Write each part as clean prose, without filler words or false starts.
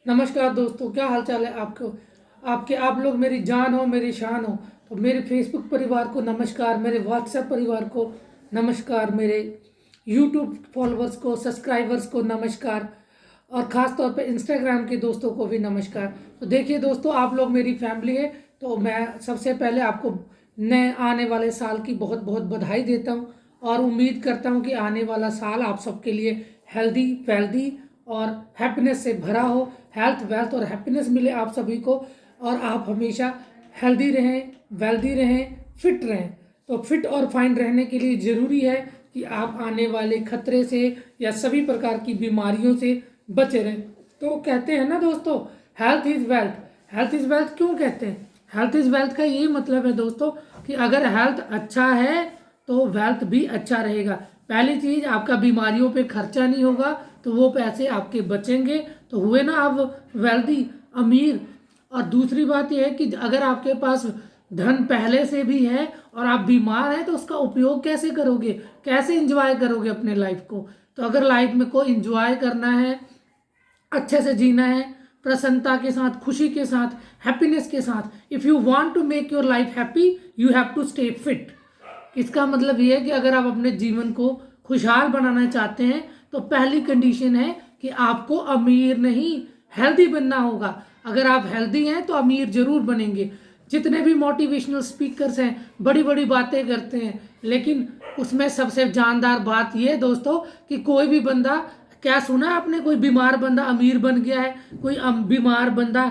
नमस्कार दोस्तों, क्या हाल चाल है आपको। आप लोग मेरी जान हो, मेरी शान हो। तो मेरे फेसबुक परिवार को नमस्कार, मेरे व्हाट्सएप परिवार को नमस्कार, मेरे यूट्यूब फॉलोअर्स को, सब्सक्राइबर्स को नमस्कार, और ख़ास तौर पे इंस्टाग्राम के दोस्तों को भी नमस्कार। तो देखिए दोस्तों, आप लोग मेरी फैमिली है। तो मैं सबसे पहले आपको नए आने वाले साल की बहुत बहुत बधाई देता हूँ, और उम्मीद करता हूँ कि आने वाला साल आप सबके लिए हेल्दी वेल्दी और हैप्पीनेस से भरा हो। हेल्थ वेल्थ और हैप्पीनेस मिले आप सभी को, और आप हमेशा हेल्दी रहें, वेल्दी रहें, फिट रहें। तो फिट और फाइन रहने के लिए ज़रूरी है कि आप आने वाले खतरे से या सभी प्रकार की बीमारियों से बचे रहें। तो कहते हैं ना दोस्तों, health is wealth. Health is wealth क्यों कहते हैं? हेल्थ इज़ वेल्थ का ये मतलब है दोस्तों कि अगर हेल्थ अच्छा है तो वेल्थ भी अच्छा रहेगा। पहली चीज़, आपका बीमारियों पे खर्चा नहीं होगा, तो वो पैसे आपके बचेंगे, तो हुए ना आप वेल्दी, अमीर। और दूसरी बात यह है कि अगर आपके पास धन पहले से भी है और आप बीमार हैं, तो उसका उपयोग कैसे करोगे, कैसे इंजॉय करोगे अपने लाइफ को। तो अगर लाइफ में कोई इंजॉय करना है, अच्छे से जीना है, प्रसन्नता के साथ, खुशी के साथ, हैप्पीनेस के साथ, if you want to make your life happy, you have to stay fit. इसका मतलब ये है कि अगर आप अपने जीवन को खुशहाल बनाना चाहते हैं, तो पहली कंडीशन है कि आपको अमीर नहीं, हेल्दी बनना होगा। अगर आप हेल्दी हैं तो अमीर जरूर बनेंगे। जितने भी मोटिवेशनल स्पीकर्स हैं बड़ी बड़ी बातें करते हैं, लेकिन उसमें सबसे जानदार बात यह दोस्तों कि कोई भी बंदा, क्या सुना है आपने, कोई बीमार बंदा अमीर बन गया है, कोई बीमार बंदा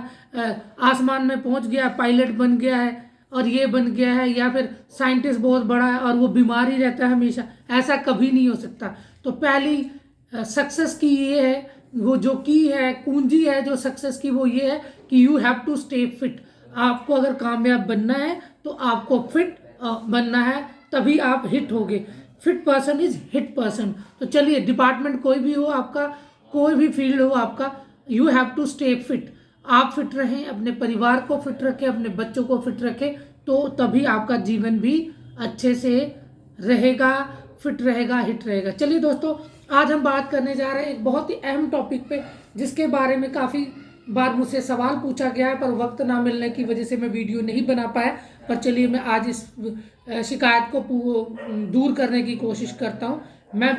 आसमान में पहुंच गया, पायलट बन गया है और ये बन गया है, या फिर साइंटिस्ट बहुत बड़ा है और वो बीमार ही रहता है हमेशा? ऐसा कभी नहीं हो सकता। तो पहली सक्सेस की ये है, वो जो की है, कुंजी है जो सक्सेस की, वो ये है कि you have to stay fit. आपको अगर कामयाब बनना है तो आपको फिट बनना है, तभी आप हिट होगे। Fit person is hit person. तो चलिए, डिपार्टमेंट कोई भी हो आपका, कोई भी फील्ड हो आपका, you have to stay fit. आप फिट रहें, अपने परिवार को फिट रखें, अपने बच्चों को फिट रखें, तो तभी आपका जीवन भी अच्छे से रहेगा, फिट रहेगा, हिट रहेगा। चलिए दोस्तों, आज हम बात करने जा रहे हैं एक बहुत ही अहम टॉपिक पे, जिसके बारे में काफ़ी बार मुझसे सवाल पूछा गया है, पर वक्त ना मिलने की वजह से मैं वीडियो नहीं बना पाया। पर चलिए, मैं आज इस शिकायत को दूर करने की कोशिश करता हूँ। मैं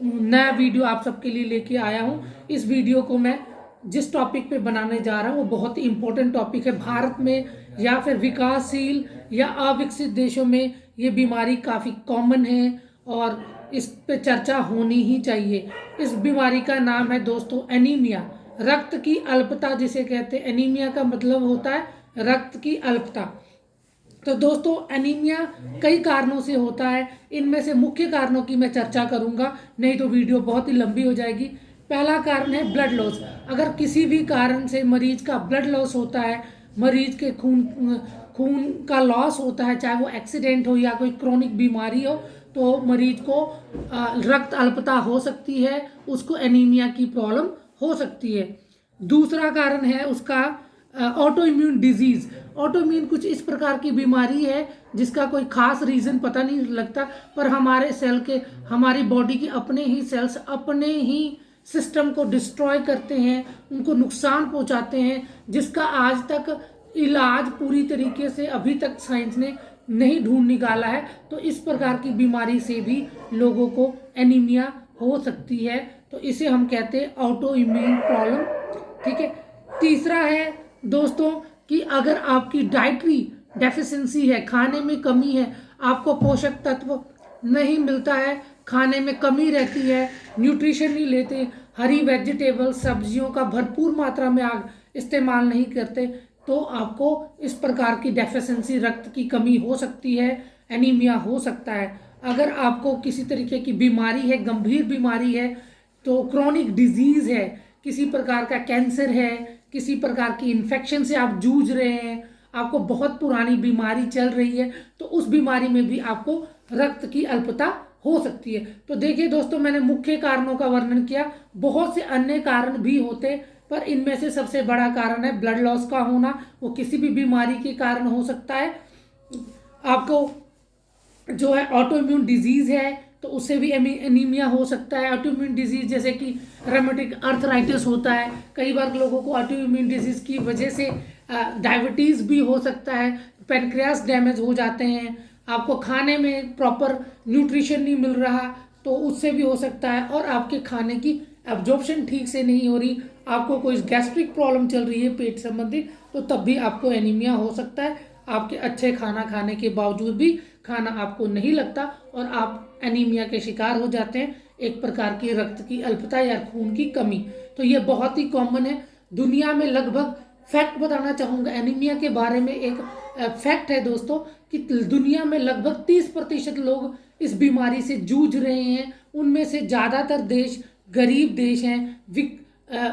नया वीडियो आप सबके लिए लेके आया हूँ। इस वीडियो को मैं जिस टॉपिक पे बनाने जा रहा हूँ वो बहुत ही इम्पोर्टेंट टॉपिक है। भारत में या फिर विकासशील या अविकसित देशों में ये बीमारी काफ़ी कॉमन है, और इस पे चर्चा होनी ही चाहिए। इस बीमारी का नाम है दोस्तों एनीमिया, रक्त की अल्पता जिसे कहते हैं। एनीमिया का मतलब होता है रक्त की अल्पता। तो दोस्तों, एनीमिया कई कारणों से होता है। इनमें से मुख्य कारणों की मैं चर्चा करूंगा, नहीं तो वीडियो बहुत ही लंबी हो जाएगी। पहला कारण है ब्लड लॉस। अगर किसी भी कारण से मरीज का ब्लड लॉस होता है, मरीज के खून खून का लॉस होता है, चाहे वो एक्सीडेंट हो या कोई क्रोनिक बीमारी हो, तो मरीज को रक्त अल्पता हो सकती है, उसको एनीमिया की प्रॉब्लम हो सकती है। दूसरा कारण है उसका auto immune disease. Auto immune कुछ इस प्रकार की बीमारी है जिसका कोई खास रीजन पता नहीं लगता, पर हमारे सेल के, हमारी बॉडी के अपने ही सेल्स अपने ही सिस्टम को डिस्ट्रॉय करते हैं, उनको नुकसान पहुंचाते हैं, जिसका आज तक इलाज पूरी तरीके से अभी तक साइंस ने नहीं ढूंढ निकाला है। तो इस प्रकार की बीमारी से भी लोगों को एनीमिया हो सकती है। तो इसे हम कहते हैं ऑटो इम्यून प्रॉब्लम। ठीक है। तीसरा है दोस्तों कि अगर आपकी डाइटरी डेफिशिएंसी है, खाने में कमी है, आपको पोषक तत्व नहीं मिलता है, खाने में कमी रहती है, न्यूट्रिशन नहीं लेते, हरी वेजिटेबल सब्जियों का भरपूर मात्रा में आप इस्तेमाल नहीं करते, तो आपको इस प्रकार की डेफिशिएंसी, रक्त की कमी हो सकती है, एनीमिया हो सकता है। अगर आपको किसी तरीके की बीमारी है, गंभीर बीमारी है, तो क्रोनिक डिजीज है, किसी प्रकार का कैंसर है, किसी प्रकार की इन्फेक्शन से आप जूझ रहे हैं, आपको बहुत पुरानी बीमारी चल रही है, तो उस बीमारी में भी आपको रक्त की अल्पता हो सकती है। तो देखिए दोस्तों, मैंने मुख्य कारणों का वर्णन किया, बहुत से अन्य कारण भी होते, पर इनमें से सबसे बड़ा कारण है ब्लड लॉस का होना। वो किसी भी बीमारी के कारण हो सकता है। आपको जो है ऑटो इम्यून डिजीज है, तो उससे भी एनीमिया हो सकता है। ऑटोइम्यून डिजीज जैसे कि रेमेटिक आर्थराइटिस होता है, कई बार लोगों को ऑटोइम्यून डिजीज की वजह से डायबिटीज़ भी हो सकता है, पेनक्रियास डैमेज हो जाते हैं, आपको खाने में प्रॉपर न्यूट्रिशन नहीं मिल रहा तो उससे भी हो सकता है, और आपके खाने की एब्जॉर्प्शन ठीक से नहीं हो रही, आपको कोई गैस्ट्रिक प्रॉब्लम चल रही है पेट संबंधी, तो तब भी आपको एनीमिया हो सकता है। आपके अच्छे खाना खाने के बावजूद भी खाना आपको नहीं लगता और आप एनीमिया के शिकार हो जाते हैं, एक प्रकार की रक्त की अल्पता या खून की कमी। तो ये बहुत ही कॉमन है दुनिया में। लगभग फैक्ट बताना चाहूँगा एनीमिया के बारे में, एक फैक्ट है दोस्तों कि दुनिया में लगभग 30% लोग इस बीमारी से जूझ रहे हैं। उनमें से ज़्यादातर देश गरीब देश हैं,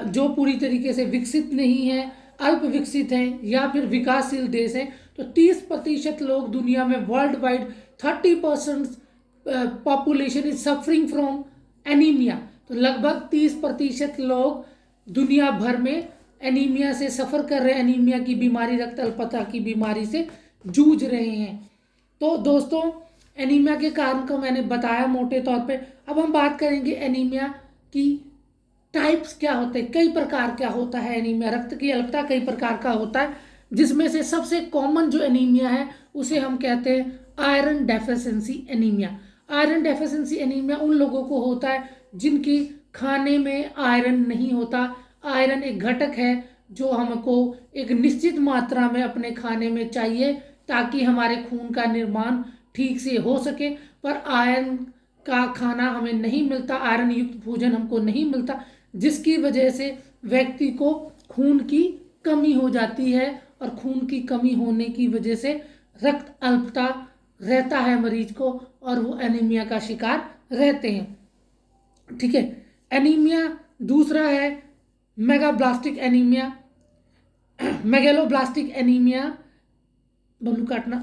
जो पूरी तरीके से विकसित नहीं हैं, अल्प विकसित हैं या फिर विकासशील देश हैं। तो 30% लोग दुनिया में world wide 30% population is suffering from anaemia. तो लगभग 30% लोग दुनिया भर में एनीमिया से सफ़र कर रहे हैं, एनीमिया की बीमारी, रक्त अल्पता की बीमारी से जूझ रहे हैं। तो दोस्तों एनीमिया के कारण को मैंने बताया मोटे तौर पे। अब हम बात करेंगे एनीमिया की टाइप्स क्या होते हैं, कई प्रकार क्या होता है एनीमिया। रक्त की अल्पता कई प्रकार का होता है, जिसमें से सबसे कॉमन जो एनीमिया है उसे हम कहते हैं iron deficiency anaemia. Iron deficiency anaemia उन लोगों को होता है जिनकी खाने में आयरन नहीं होता। आयरन एक घटक है जो हमको एक निश्चित मात्रा में अपने खाने में चाहिए ताकि हमारे खून का निर्माण ठीक से हो सके, पर आयरन का खाना हमें नहीं मिलता, आयरन युक्त भोजन हमको नहीं मिलता, जिसकी वजह से व्यक्ति को खून की कमी हो जाती है, और खून की कमी होने की वजह से रक्त अल्पता रहता है मरीज को और वो एनीमिया का शिकार रहते हैं। ठीक है। एनीमिया दूसरा है मेगाब्लास्टिक एनीमिया। मेगेलोब्लास्टिक एनीमिया, बल्लू काटना।